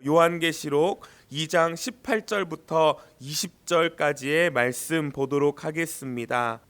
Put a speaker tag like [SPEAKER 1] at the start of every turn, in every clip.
[SPEAKER 1] 요한계시록 2장 18절부터 20절까지의 말씀 보도록 하겠습니다.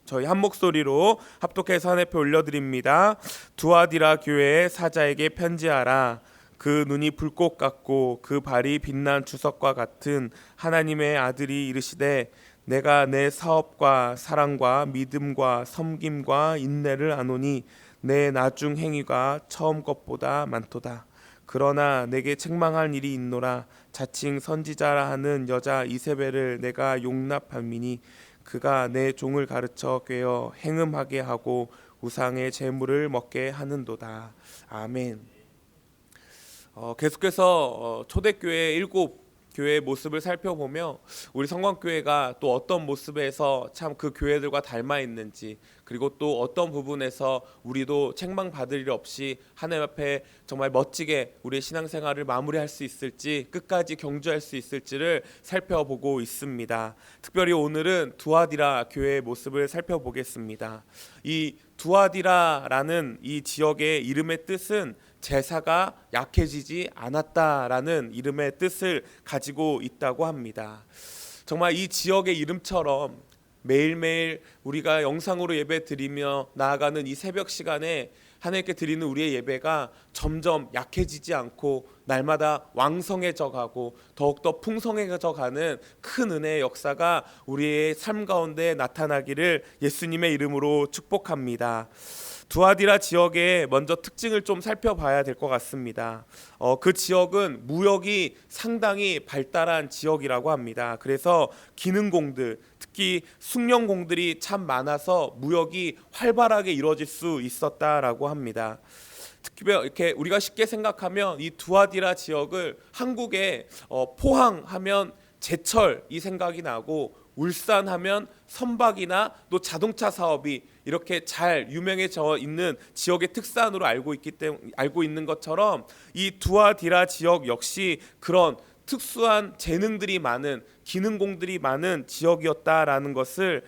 [SPEAKER 1] 저희 한 목소리로 합독해서 하늘에 올려드립니다. 두아디라 교회의 사자에게 편지하라. 그 눈이 불꽃 같고 그 발이 빛난 주석과 같은 하나님의 아들이 이르시되 내가 내 사업과 사랑과 믿음과 섬김과 인내를 아노니 내 나중 행위가 처음 것보다 많도다. 그러나 내게 책망할 일이 있노라. 자칭 선지자라 하는 여자 이세벨을 내가 용납함이니 그가 내 종을 가르쳐 꿰어 행음하게 하고 우상의 제물을 먹게 하는도다. 아멘. 계속해서 초대교회 7 교회의 모습을 살펴보며 우리 성광교회가 또 어떤 모습에서 참 그 교회들과 닮아 있는지, 그리고 또 어떤 부분에서 우리도 책망받을 일 없이 하나님 앞에 정말 멋지게 우리의 신앙생활을 마무리할 수 있을지, 끝까지 경주할 수 있을지를 살펴보고 있습니다. 특별히 오늘은 두아디라 교회의 모습을 살펴보겠습니다. 이 두아디라라는 이 지역의 이름의 뜻은 제사가 약해지지 않았다라는 이름의 뜻을 가지고 있다고 합니다. 정말 이 지역의 이름처럼 매일매일 우리가 영상으로 예배 드리며 나아가는 이 새벽 시간에 하나님께 드리는 우리의 예배가 점점 약해지지 않고 날마다 왕성해져 가고 더욱더 풍성해져 가는 큰 은혜의 역사가 우리의 삶 가운데 나타나기를 예수님의 이름으로 축복합니다. 두아디라 지역의 먼저 특징을 좀 살펴봐야 될 것 같습니다. 그 지역은 무역이 상당히 발달한 지역이라고 합니다. 그래서 기능공들, 특히 숭늉공들이 참 많아서 무역이 활발하게 이루어질 수 있었다라고 합니다. 특히 이렇게 우리가 쉽게 생각하면 이 두아디라 지역을 한국에 포항하면 제철 이 생각이 나고, 울산하면 선박이나 또 자동차 사업이 이렇게 잘 유명해져 있는 지역의 특산으로 알고 있는 것처럼 이 두아디라 지역 역시 그런 특수한 재능들이 많은, 기능공들이 많은 지역이었다라는 것을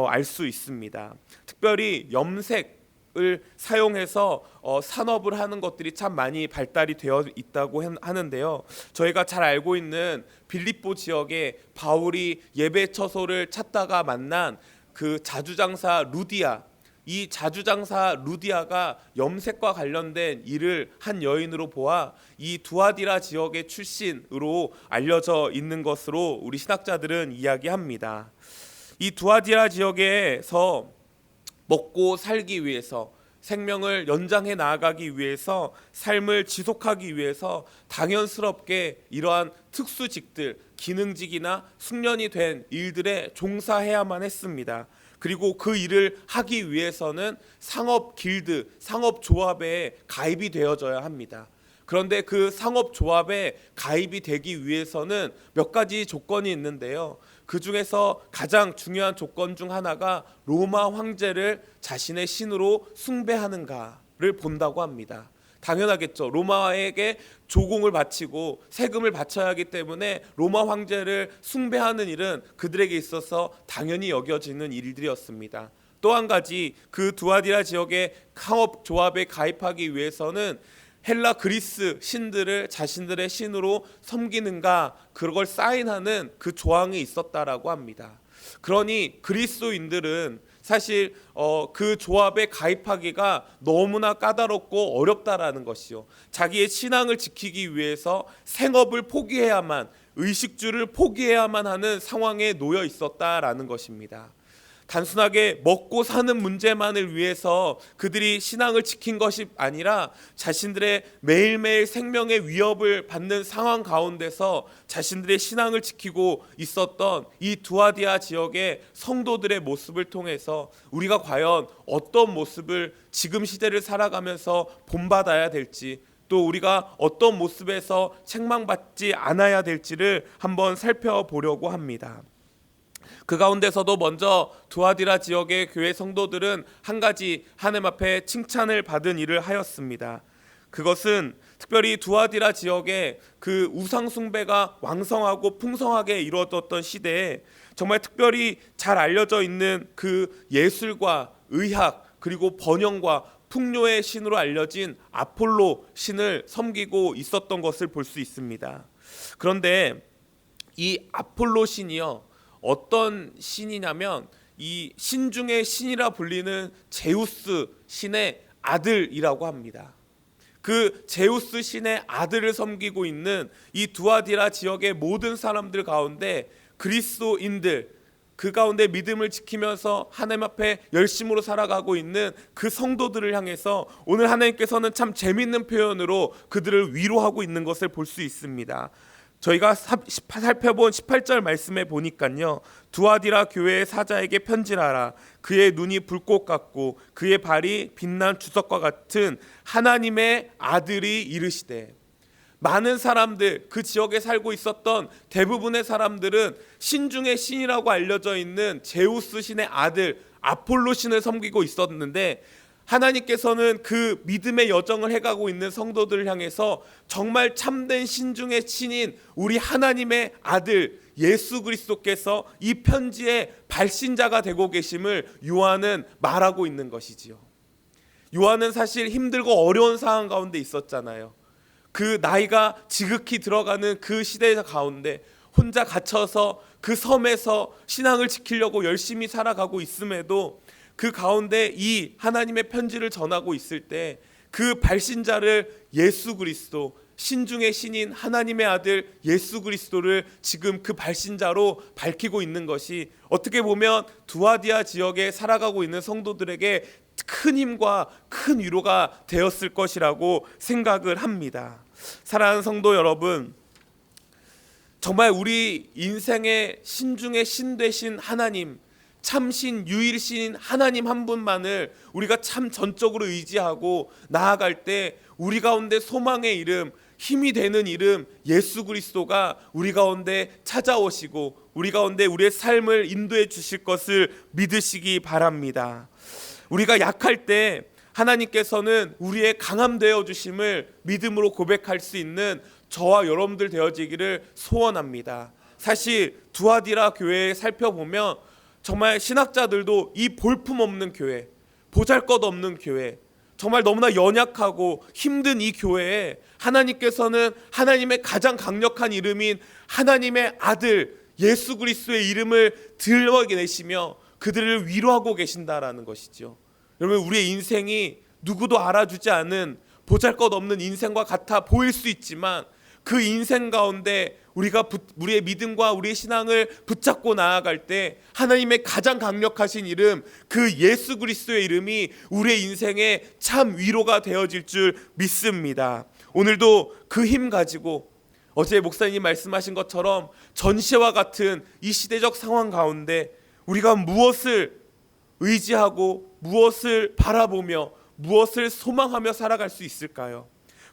[SPEAKER 1] 알 수 있습니다. 특별히 염색을 사용해서 산업을 하는 것들이 참 많이 발달이 되어 있다고 하는데요. 저희가 잘 알고 있는 빌립보 지역에 바울이 예배 처소를 찾다가 만난 그 자주장사 루디아, 이 자주장사 루디아가 염색과 관련된 일을 한 여인으로 보아 이 두아디라 지역의 출신으로 알려져 있는 것으로 우리 신학자들은 이야기합니다. 이 두아디라 지역에서 먹고 살기 위해서, 생명을 연장해 나아가기 위해서, 삶을 지속하기 위해서 당연스럽게 이러한 특수직들, 기능직이나 숙련이 된 일들에 종사해야만 했습니다. 그리고 그 일을 하기 위해서는 상업 길드, 상업 조합에 가입이 되어져야 합니다. 그런데 그 상업 조합에 가입이 되기 위해서는 몇 가지 조건이 있는데요. 그 중에서 가장 중요한 조건 중 하나가 로마 황제를 자신의 신으로 숭배하는가를 본다고 합니다. 당연하겠죠. 로마에게 조공을 바치고 세금을 바쳐야 하기 때문에 로마 황제를 숭배하는 일은 그들에게 있어서 당연히 여겨지는 일들이었습니다. 또 한 가지, 그 두아디라 지역의 상업 조합에 가입하기 위해서는 헬라 그리스 신들을 자신들의 신으로 섬기는가, 그걸 사인하는 그 조항이 있었다라고 합니다. 그러니 그리스도인들은 사실 그 조합에 가입하기가 너무나 까다롭고 어렵다라는 것이요, 자기의 신앙을 지키기 위해서 생업을 포기해야만, 의식주를 포기해야만 하는 상황에 놓여 있었다라는 것입니다. 단순하게 먹고 사는 문제만을 위해서 그들이 신앙을 지킨 것이 아니라 자신들의 매일매일 생명의 위협을 받는 상황 가운데서 자신들의 신앙을 지키고 있었던 이 두아디아 지역의 성도들의 모습을 통해서 우리가 과연 어떤 모습을 지금 시대를 살아가면서 본받아야 될지, 또 우리가 어떤 모습에서 책망받지 않아야 될지를 한번 살펴보려고 합니다. 그 가운데서도 먼저 두아디라 지역의 교회 성도들은 한 가지 하나님 앞에 칭찬을 받은 일을 하였습니다. 그것은 특별히 두아디라 지역에 그 우상 숭배가 왕성하고 풍성하게 이루어졌던 시대에 정말 특별히 잘 알려져 있는 그 예술과 의학, 그리고 번영과 풍요의 신으로 알려진 아폴로 신을 섬기고 있었던 것을 볼 수 있습니다. 그런데 이 아폴로 신이요, 어떤 신이냐면 이 신 중의 신이라 불리는 제우스 신의 아들이라고 합니다. 그 제우스 신의 아들을 섬기고 있는 이 두아디라 지역의 모든 사람들 가운데 그리스도인들, 그 가운데 믿음을 지키면서 하나님 앞에 열심으로 살아가고 있는 그 성도들을 향해서 오늘 하나님께서는 참 재미있는 표현으로 그들을 위로하고 있는 것을 볼 수 있습니다. 저희가 살펴본 18절 말씀에 보니까요, 두아디라 교회의 사자에게 편지하라. 그의 눈이 불꽃 같고 그의 발이 빛난 주석과 같은 하나님의 아들이 이르시되, 많은 사람들, 그 지역에 살고 있었던 대부분의 사람들은 신 중의 신이라고 알려져 있는 제우스 신의 아들 아폴로 신을 섬기고 있었는데, 하나님께서는 그 믿음의 여정을 해가고 있는 성도들을 향해서 정말 참된 신 중의 신인 우리 하나님의 아들 예수 그리스도께서 이 편지의 발신자가 되고 계심을 요한은 말하고 있는 것이지요. 요한은 사실 힘들고 어려운 상황 가운데 있었잖아요. 그 나이가 지극히 들어가는 그 시대 가운데 혼자 갇혀서 그 섬에서 신앙을 지키려고 열심히 살아가고 있음에도 그 가운데 이 하나님의 편지를 전하고 있을 때 그 발신자를 예수 그리스도, 신중의 신인 하나님의 아들 예수 그리스도를 지금 그 발신자로 밝히고 있는 것이 어떻게 보면 두아디아 지역에 살아가고 있는 성도들에게 큰 힘과 큰 위로가 되었을 것이라고 생각을 합니다. 사랑하는 성도 여러분, 정말 우리 인생의 신중의 신 되신 하나님, 참신 유일신 하나님 한 분만을 우리가 참 전적으로 의지하고 나아갈 때 우리 가운데 소망의 이름, 힘이 되는 이름 예수 그리스도가 우리 가운데 찾아오시고 우리 가운데 우리의 삶을 인도해 주실 것을 믿으시기 바랍니다. 우리가 약할 때 하나님께서는 우리의 강함 되어 주심을 믿음으로 고백할 수 있는 저와 여러분들 되어지기를 소원합니다. 사실 두아디라 교회에 살펴보면 정말 신학자들도 이 볼품없는 교회, 보잘것없는 교회, 정말 너무나 연약하고 힘든 이 교회에 하나님께서는 하나님의 가장 강력한 이름인 하나님의 아들 예수 그리스도의 이름을 드러내시며 그들을 위로하고 계신다라는 것이죠. 여러분, 우리의 인생이 누구도 알아주지 않은 보잘것없는 인생과 같아 보일 수 있지만 그 인생 가운데 우리의 믿음과 우리의 신앙을 붙잡고 나아갈 때 하나님의 가장 강력하신 이름, 그 예수 그리스도의 이름이 우리의 인생에 참 위로가 되어질 줄 믿습니다. 오늘도 그 힘 가지고 어제 목사님이 말씀하신 것처럼 전시와 같은 이 시대적 상황 가운데 우리가 무엇을 의지하고 무엇을 바라보며 무엇을 소망하며 살아갈 수 있을까요?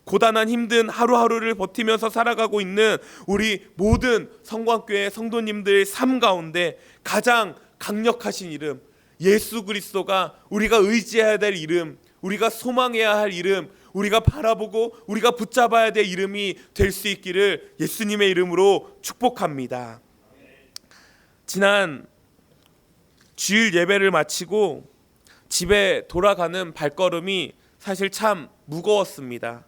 [SPEAKER 1] 고단한 힘든 하루하루를 버티면서 살아가고 있는 우리 모든 성광교회 성도님들의 삶 가운데 가장 강력하신 이름 예수 그리스도가 우리가 의지해야 될 이름, 우리가 소망해야 할 이름, 우리가 바라보고 우리가 붙잡아야 될 이름이 될 수 있기를 예수님의 이름으로 축복합니다. 지난 주일 예배를 마치고 집에 돌아가는 발걸음이 사실 참 무거웠습니다.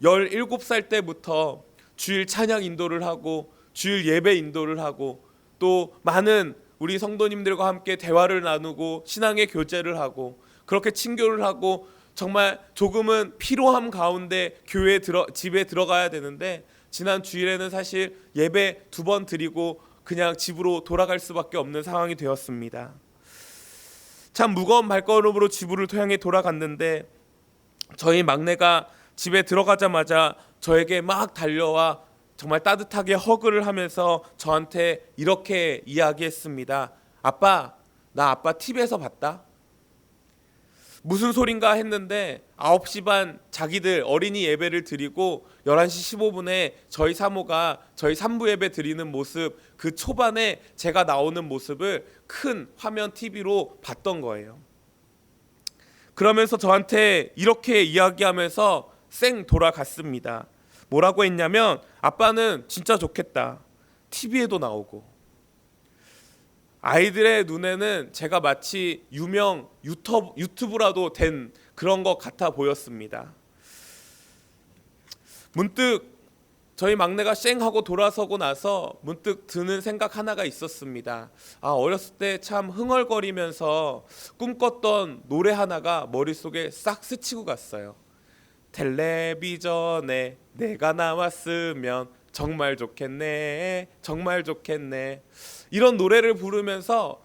[SPEAKER 1] 17살 때부터 주일 찬양 인도를 하고 주일 예배 인도를 하고 또 많은 우리 성도님들과 함께 대화를 나누고 신앙의 교제를 하고 그렇게 친교를 하고 정말 조금은 피로함 가운데 집에 들어가야 되는데 지난 주일에는 사실 예배 2번 드리고 그냥 집으로 돌아갈 수밖에 없는 상황이 되었습니다. 참 무거운 발걸음으로 집으로 향해 돌아갔는데 저희 막내가 집에 들어가자마자 저에게 막 달려와 정말 따뜻하게 허그를 하면서 저한테 이렇게 이야기했습니다. 아빠, 나 아빠 TV에서 봤다. 무슨 소린가 했는데 9시 반 자기들 어린이 예배를 드리고 11시 15분에 저희 사모가 저희 3부 예배 드리는 모습, 그 초반에 제가 나오는 모습을 큰 화면 TV로 봤던 거예요. 그러면서 저한테 이렇게 이야기하면서 쌩 돌아갔습니다. 뭐라고 했냐면 아빠는 진짜 좋겠다. TV에도 나오고. 아이들의 눈에는 제가 마치 유명 유튜브라도 된 그런 것 같아 보였습니다. 문득 저희 막내가 쌩 하고 돌아서고 나서 문득 드는 생각 하나가 있었습니다. 어렸을 때 참 흥얼거리면서 꿈꿨던 노래 하나가 머릿속에 싹 스치고 갔어요. 텔레비전에 내가 나왔으면 정말 좋겠네, 정말 좋겠네. 이런 노래를 부르면서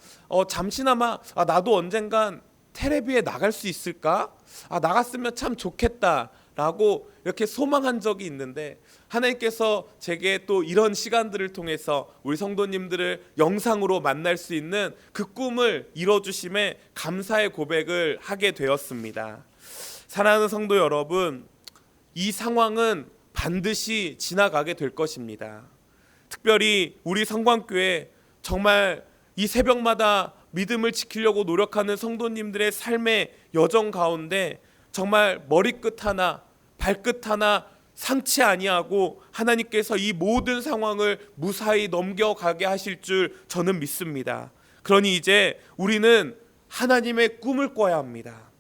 [SPEAKER 1] 잠시나마 나도 언젠간 텔레비에 나갈 수 있을까? 나갔으면 참 좋겠다 라고 이렇게 소망한 적이 있는데, 하나님께서 제게 또 이런 시간들을 통해서 우리 성도님들을 영상으로 만날 수 있는 그 꿈을 이뤄주심에 감사의 고백을 하게 되었습니다. 사랑하는 성도 여러분, 이 상황은 반드시 지나가게 될 것입니다. 특별히 우리 성광교회 정말 이 새벽마다 믿음을 지키려고 노력하는 성도님들의 삶의 여정 가운데 정말 머리끝 하나 발끝 하나 상치 아니하고 하나님께서 이 모든 상황을 무사히 넘겨가게 하실 줄 저는 믿습니다. 그러니 이제 우리는 하나님의 꿈을 꿔야 합니다.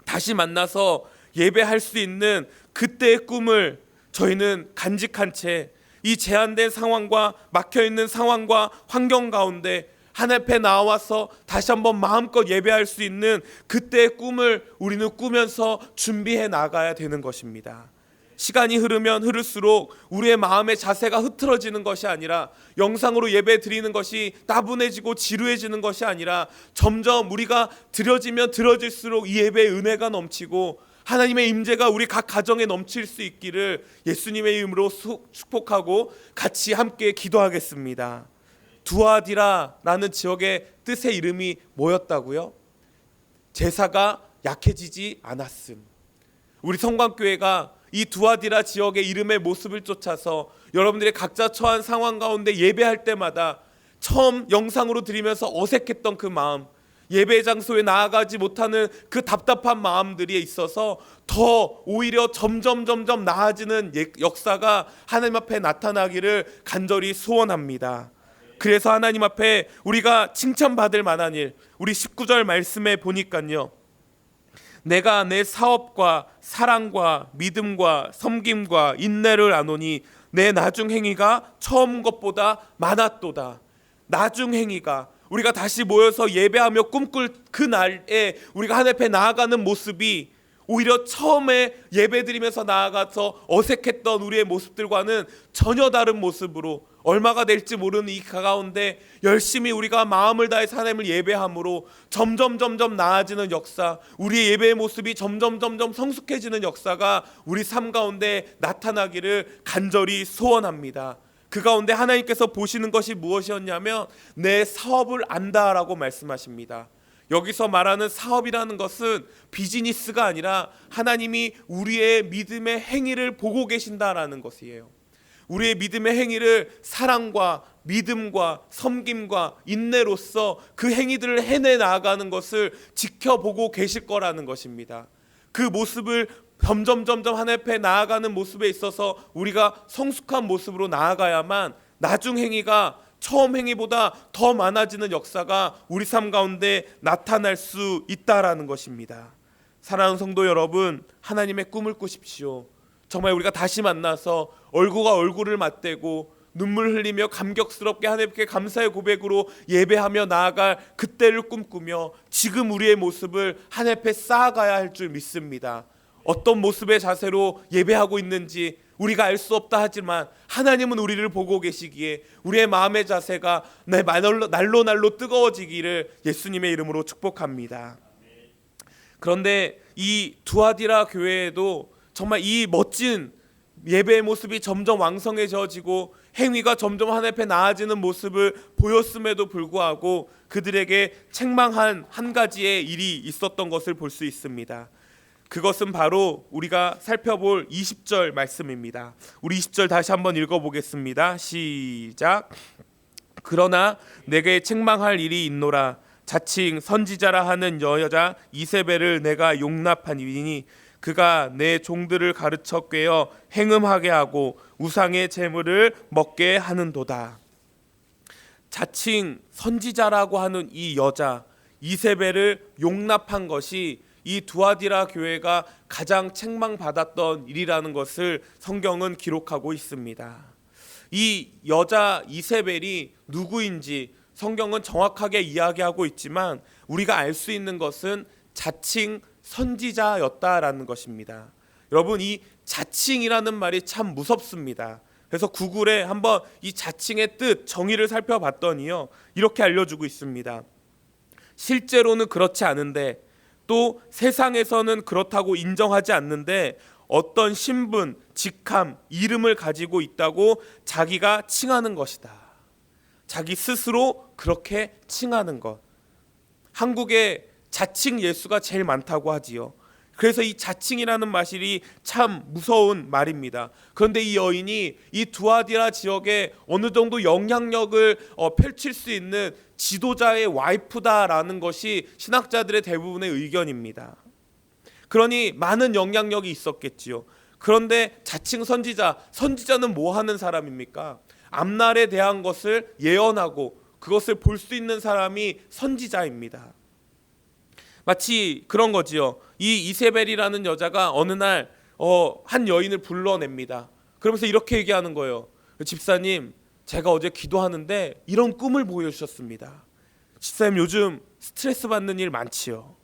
[SPEAKER 1] 다시 만나서 예배할 수 있는 그때의 꿈을 저희는 간직한 채 이 제한된 상황과 막혀있는 상황과 환경 가운데 하나님 앞에 나와서 다시 한번 마음껏 예배할 수 있는 그때의 꿈을 우리는 꾸면서 준비해 나가야 되는 것입니다. 시간이 흐르면 흐를수록 우리의 마음의 자세가 흐트러지는 것이 아니라, 영상으로 예배 드리는 것이 따분해지고 지루해지는 것이 아니라, 점점 우리가 드려지면 드려질수록 이 예배의 은혜가 넘치고 하나님의 임재가 우리 각 가정에 넘칠 수 있기를 예수님의 이름으로 축복하고 같이 함께 기도하겠습니다. 두아디라라는 지역의 뜻의 이름이 뭐였다고요? 제사가 약해지지 않았음. 우리 성광교회가 이 두아디라 지역의 이름의 모습을 쫓아서 여러분들의 각자 처한 상황 가운데 예배할 때마다 처음 영상으로 드리면서 어색했던 그 마음, 예배 장소에 나아가지 못하는 그 답답한 마음들이 있어서 더 오히려 점점 나아지는 역사가 하나님 앞에 나타나기를 간절히 소원합니다. 그래서 하나님 앞에 우리가 칭찬받을 만한 일, 우리 19절 말씀에 보니까요, 내가 내 사업과 사랑과 믿음과 섬김과 인내를 아노니 내 나중 행위가 처음 것보다 많았도다. 나중 행위가, 우리가 다시 모여서 예배하며 꿈꿀 그 날에 우리가 하나님 앞에 나아가는 모습이 오히려 처음에 예배드리면서 나아가서 어색했던 우리의 모습들과는 전혀 다른 모습으로 얼마가 될지 모르는 이 가운데 열심히 우리가 마음을 다해서 하나님을 예배함으로 점점 나아지는 역사, 우리의 예배의 모습이 점점 성숙해지는 역사가 우리 삶 가운데 나타나기를 간절히 소원합니다. 그 가운데 하나님께서 보시는 것이 무엇이었냐면 내 사업을 안다라고 말씀하십니다. 여기서 말하는 사업이라는 것은 비즈니스가 아니라 하나님이 우리의 믿음의 행위를 보고 계신다라는 것이에요. 우리의 믿음의 행위를 사랑과 믿음과 섬김과 인내로서 그 행위들을 해내 나아가는 것을 지켜보고 계실 거라는 것입니다. 그 모습을 점점 하나님 앞에 나아가는 모습에 있어서 우리가 성숙한 모습으로 나아가야만 나중 행위가 처음 행위보다 더 많아지는 역사가 우리 삶 가운데 나타날 수 있다라는 것입니다. 사랑하는 성도 여러분, 하나님의 꿈을 꾸십시오. 정말 우리가 다시 만나서 얼굴과 얼굴을 맞대고 눈물 흘리며 감격스럽게 하나님께 감사의 고백으로 예배하며 나아갈 그때를 꿈꾸며 지금 우리의 모습을 하나님 앞에 쌓아가야 할 줄 믿습니다. 어떤 모습의 자세로 예배하고 있는지 우리가 알 수 없다 하지만 하나님은 우리를 보고 계시기에 우리의 마음의 자세가 날로 뜨거워지기를 예수님의 이름으로 축복합니다. 그런데 이 두아디라 교회에도 정말 이 멋진 예배의 모습이 점점 왕성해져지고 행위가 점점 하나님 앞에 나아지는 모습을 보였음에도 불구하고 그들에게 책망한 한 가지의 일이 있었던 것을 볼 수 있습니다. 그것은 바로 우리가 살펴볼 20절 말씀입니다. 우리 20절 다시 한번 읽어보겠습니다. 시작. 그러나 내게 책망할 일이 있노라. 자칭 선지자라 하는 여자 이세벨을 내가 용납하니 그가 내 종들을 가르쳐 꿰어 행음하게 하고 우상의 제물을 먹게 하는도다. 자칭 선지자라고 하는 이 여자 이세벨을 용납한 것이 이 두아디라 교회가 가장 책망받았던 일이라는 것을 성경은 기록하고 있습니다. 이 여자 이세벨이 누구인지 성경은 정확하게 이야기하고 있지만 우리가 알 수 있는 것은 자칭 선지자였다라는 것입니다. 여러분, 이 자칭이라는 말이 참 무섭습니다. 그래서 구글에 한번 이 자칭의 뜻, 정의를 살펴봤더니요, 이렇게 알려주고 있습니다. 실제로는 그렇지 않은데 또 세상에서는 그렇다고 인정하지 않는데 어떤 신분, 직함, 이름을 가지고 있다고 자기가 칭하는 것이다. 자기 스스로 그렇게 칭하는 것. 한국에 자칭 예수가 제일 많다고 하지요. 그래서 이 자칭이라는 말이 참 무서운 말입니다. 그런데 이 여인이 이 두아디라 지역에 어느 정도 영향력을 펼칠 수 있는 지도자의 와이프다라는 것이 신학자들의 대부분의 의견입니다. 그러니 많은 영향력이 있었겠지요. 그런데 자칭 선지자는 뭐 하는 사람입니까? 앞날에 대한 것을 예언하고 그것을 볼 수 있는 사람이 선지자입니다. 마치 그런 거지요. 이 이세벨이라는 여자가 어느 날 한 여인을 불러냅니다. 그러면서 이렇게 얘기하는 거예요. 집사님, 제가 어제 기도하는데 이런 꿈을 보여주셨습니다. 집사님, 요즘 스트레스 받는 일 많지요.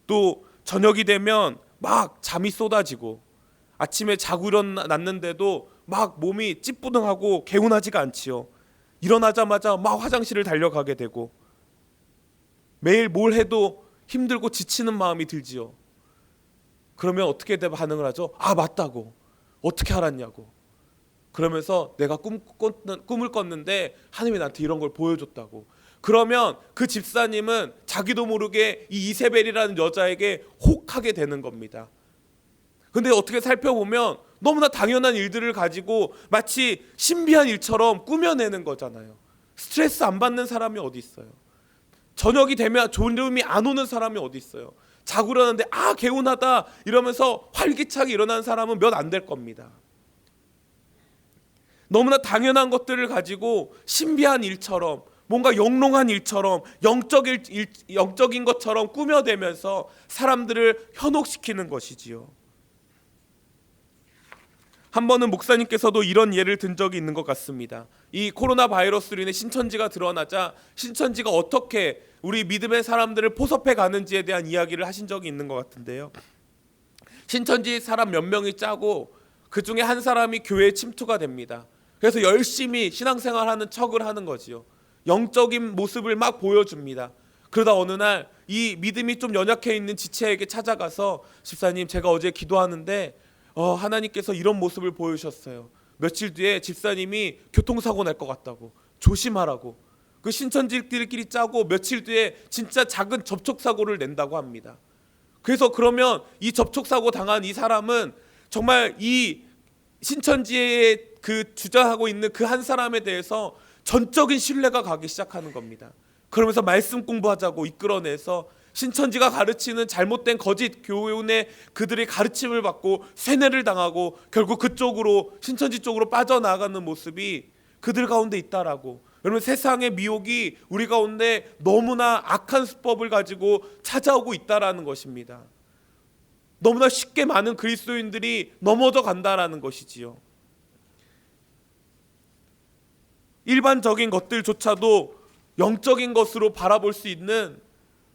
[SPEAKER 1] 또 저녁이 되면 막 잠이 쏟아지고 아침에 자고 일어났는데도 막 몸이 찌뿌둥하고 개운하지가 않지요. 일어나자마자 막 화장실을 달려가게 되고 매일 뭘 해도 힘들고 지치는 마음이 들지요. 그러면 어떻게 반응을 하죠? 아, 맞다고. 어떻게 알았냐고. 그러면서 내가 꿈을 꿨는데 하나님이 나한테 이런 걸 보여줬다고. 그러면 그 집사님은 자기도 모르게 이 이세벨이라는 여자에게 혹하게 되는 겁니다. 근데 어떻게 살펴보면 너무나 당연한 일들을 가지고 마치 신비한 일처럼 꾸며내는 거잖아요. 스트레스 안 받는 사람이 어디 있어요? 저녁이 되면 졸음이 안 오는 사람이 어디 있어요? 자고 일어났는데 아, 개운하다 이러면서 활기차게 일어나는 사람은 몇 안 될 겁니다. 너무나 당연한 것들을 가지고 신비한 일처럼, 뭔가 영롱한 일처럼, 영적인 것처럼 꾸며대면서 사람들을 현혹시키는 것이지요. 한 번은 목사님께서도 이런 예를 든 적이 있는 것 같습니다. 이 코로나 바이러스로 인해 신천지가 드러나자 신천지가 어떻게 우리 믿음의 사람들을 포섭해 가는지에 대한 이야기를 하신 적이 있는 것 같은데요. 신천지 사람 몇 명이 짜고 그 중에 한 사람이 교회에 침투가 됩니다. 그래서 열심히 신앙생활하는 척을 하는 거지요. 영적인 모습을 막 보여줍니다. 그러다 어느 날 이 믿음이 좀 연약해 있는 지체에게 찾아가서 집사님, 제가 어제 기도하는데 하나님께서 이런 모습을 보여주셨어요. 며칠 뒤에 집사님이 교통사고 날 것 같다고, 조심하라고. 그 신천지들끼리 짜고 며칠 뒤에 진짜 작은 접촉사고를 낸다고 합니다. 그래서 그러면 이 접촉사고 당한 이 사람은 정말 이 신천지에 그 주장하고 있는 그 한 사람에 대해서 전적인 신뢰가 가기 시작하는 겁니다. 그러면서 말씀 공부하자고 이끌어내서 신천지가 가르치는 잘못된 거짓 교훈에 그들의 가르침을 받고 세뇌를 당하고 결국 그쪽으로, 신천지 쪽으로 빠져나가는 모습이 그들 가운데 있다라고. 여러분, 세상의 미혹이 우리 가운데 너무나 악한 수법을 가지고 찾아오고 있다라는 것입니다. 너무나 쉽게 많은 그리스도인들이 넘어져 간다라는 것이지요. 일반적인 것들조차도 영적인 것으로 바라볼 수 있는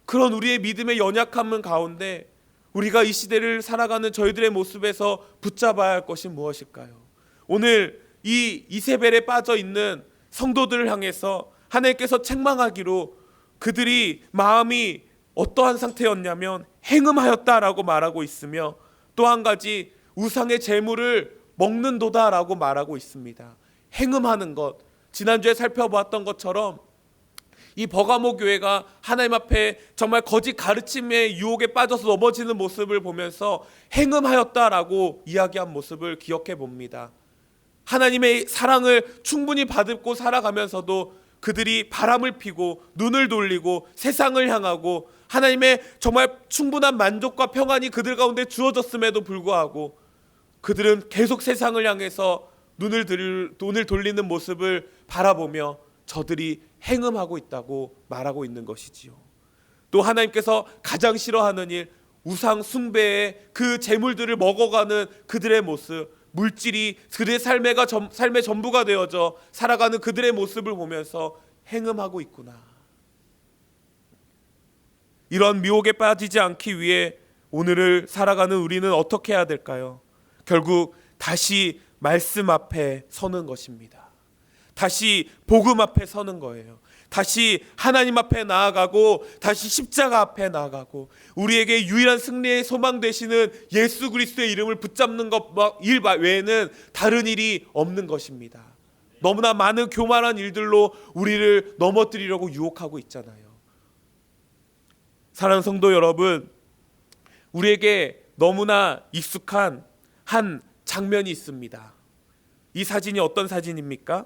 [SPEAKER 1] 그런 우리의 믿음의 연약함은 가운데 우리가 이 시대를 살아가는 저희들의 모습에서 붙잡아야 할 것이 무엇일까요? 오늘 이 이세벨에 빠져 있는 성도들을 향해서 하나님께서 책망하기로 그들이 마음이 어떠한 상태였냐면 행음하였다라고 말하고 있으며, 또 한 가지 우상의 재물을 먹는도다라고 말하고 있습니다. 행음하는 것, 지난주에 살펴보았던 것처럼 이 버가모 교회가 하나님 앞에 정말 거짓 가르침의 유혹에 빠져서 넘어지는 모습을 보면서 행음하였다라고 이야기한 모습을 기억해 봅니다. 하나님의 사랑을 충분히 받고 살아가면서도 그들이 바람을 피고 눈을 돌리고 세상을 향하고 하나님의 정말 충분한 만족과 평안이 그들 가운데 주어졌음에도 불구하고 그들은 계속 세상을 향해서 눈을 돌리는 모습을 바라보며 저들이 행음하고 있다고 말하고 있는 것이지요. 또 하나님께서 가장 싫어하는 일, 우상 숭배의 그 재물들을 먹어가는 그들의 모습, 물질이 그들의 삶의 전부가 되어져 살아가는 그들의 모습을 보면서 행음하고 있구나. 이런 미혹에 빠지지 않기 위해 오늘을 살아가는 우리는 어떻게 해야 될까요? 결국 다시 말씀 앞에 서는 것입니다. 다시 복음 앞에 서는 거예요. 다시 하나님 앞에 나아가고 다시 십자가 앞에 나아가고 우리에게 유일한 승리의 소망 되시는 예수 그리스도의 이름을 붙잡는 것 외에는 다른 일이 없는 것입니다. 너무나 많은 교만한 일들로 우리를 넘어뜨리려고 유혹하고 있잖아요. 사랑하는 성도 여러분, 우리에게 너무나 익숙한 한 장면이 있습니다. 이 사진이 어떤 사진입니까?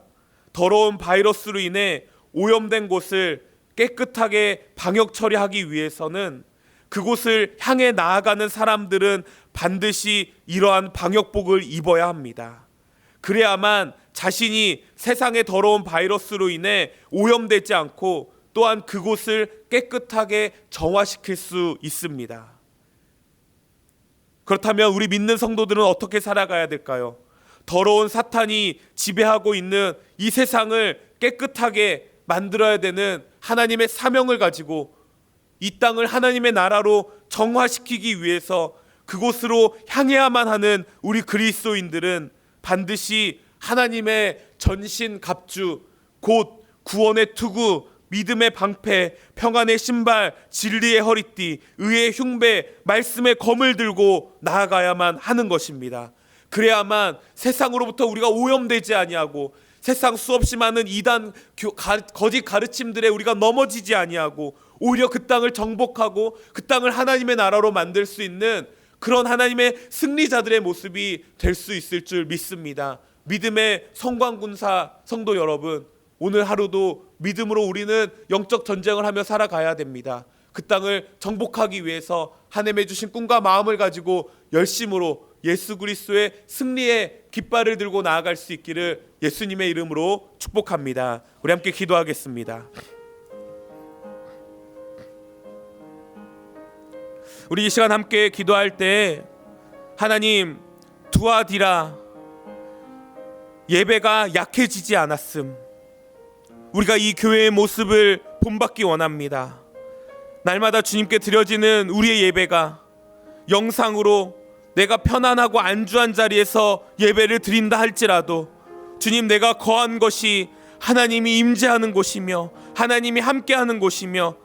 [SPEAKER 1] 더러운 바이러스로 인해 오염된 곳을 깨끗하게 방역 처리하기 위해서는 그곳을 향해 나아가는 사람들은 반드시 이러한 방역복을 입어야 합니다. 그래야만 자신이 세상의 더러운 바이러스로 인해 오염되지 않고 또한 그곳을 깨끗하게 정화시킬 수 있습니다. 그렇다면 우리 믿는 성도들은 어떻게 살아가야 될까요? 더러운 사탄이 지배하고 있는 이 세상을 깨끗하게 만들어야 되는 하나님의 사명을 가지고 이 땅을 하나님의 나라로 정화시키기 위해서 그곳으로 향해야만 하는 우리 그리스도인들은 반드시 하나님의 전신갑주, 곧 구원의 투구, 믿음의 방패, 평안의 신발, 진리의 허리띠, 의의 흉배, 말씀의 검을 들고 나아가야만 하는 것입니다. 그래야만 세상으로부터 우리가 오염되지 아니하고 세상 수없이 많은 이단 거짓 가르침들에 우리가 넘어지지 아니하고 오히려 그 땅을 정복하고 그 땅을 하나님의 나라로 만들 수 있는 그런 하나님의 승리자들의 모습이 될 수 있을 줄 믿습니다. 믿음의 성광군사 성도 여러분, 오늘 하루도 믿음으로 우리는 영적 전쟁을 하며 살아가야 됩니다. 그 땅을 정복하기 위해서 하나님의 주신 꿈과 마음을 가지고 열심으로 예수 그리스도의 승리의 깃발을 들고 나아갈 수 있기를 예수님의 이름으로 축복합니다. 우리 함께 기도하겠습니다. 우리 이 시간 함께 기도할 때 하나님 두아디라 예배가 약해지지 않았음, 우리가 이 교회의 모습을 본받기 원합니다. 날마다 주님께 드려지는 우리의 예배가 영상으로 내가 편안하고 안주한 자리에서 예배를 드린다 할지라도 주님, 내가 거한 것이 하나님이 임재하는 곳이며 하나님이 함께하는 곳이며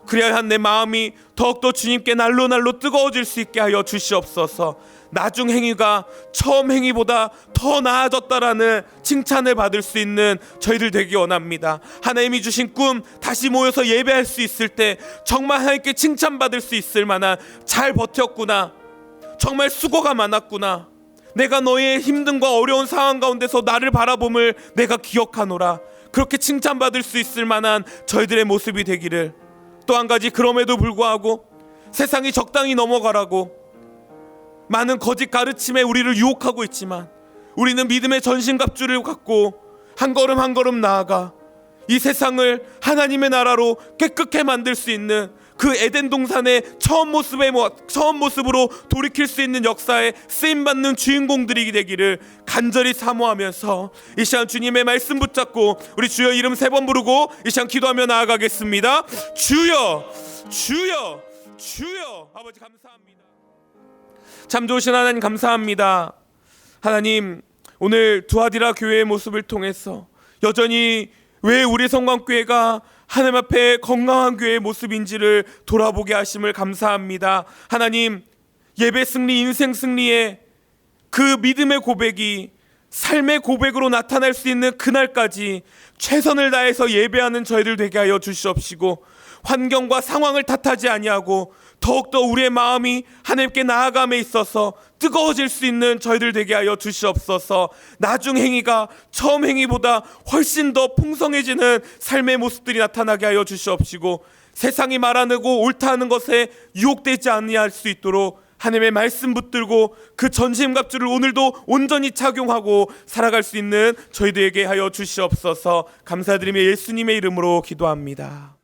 [SPEAKER 1] 그래야 한 내 마음이 더욱더 주님께 날로 뜨거워질 수 있게 하여 주시옵소서. 나중 행위가 처음 행위보다 더 나아졌다라는 칭찬을 받을 수 있는 저희들 되기 원합니다. 하나님이 주신 꿈 다시 모여서 예배할 수 있을 때 정말 하나님께 칭찬받을 수 있을 만한 잘 버텼구나, 정말 수고가 많았구나, 내가 너의 힘든과 어려운 상황 가운데서 나를 바라봄을 내가 기억하노라, 그렇게 칭찬받을 수 있을 만한 저희들의 모습이 되기를. 또 한 가지, 그럼에도 불구하고 세상이 적당히 넘어가라고 많은 거짓 가르침에 우리를 유혹하고 있지만 우리는 믿음의 전신갑주를 갖고 한 걸음 한 걸음 나아가 이 세상을 하나님의 나라로 깨끗게 만들 수 있는 그 에덴 동산의 처음 모습으로 돌이킬 수 있는 역사에 쓰임받는 주인공들이 되기를 간절히 사모하면서 이 시간 주님의 말씀 붙잡고 우리 주여 이름 3번 부르고 이 시간 기도하며 나아가겠습니다. 주여, 주여, 주여. 아버지 감사합니다. 참 좋으신 하나님 감사합니다. 하나님, 오늘 두아디라 교회의 모습을 통해서 여전히 왜 우리 성광교회가 하나님 앞에 건강한 교회의 모습인지를 돌아보게 하심을 감사합니다. 하나님, 예배 승리, 인생 승리의 그 믿음의 고백이 삶의 고백으로 나타날 수 있는 그날까지 최선을 다해서 예배하는 저희들 되게 하여 주시옵시고, 환경과 상황을 탓하지 아니하고 더욱더 우리의 마음이 하나님께 나아감에 있어서 뜨거워질 수 있는 저희들 되게 하여 주시옵소서. 나중 행위가 처음 행위보다 훨씬 더 풍성해지는 삶의 모습들이 나타나게 하여 주시옵시고, 세상이 말하고 옳다 하는 것에 유혹되지 아니할 수 있도록 하나님의 말씀 붙들고 그 전신갑주를 오늘도 온전히 착용하고 살아갈 수 있는 저희들에게 하여 주시옵소서. 감사드리며 예수님의 이름으로 기도합니다.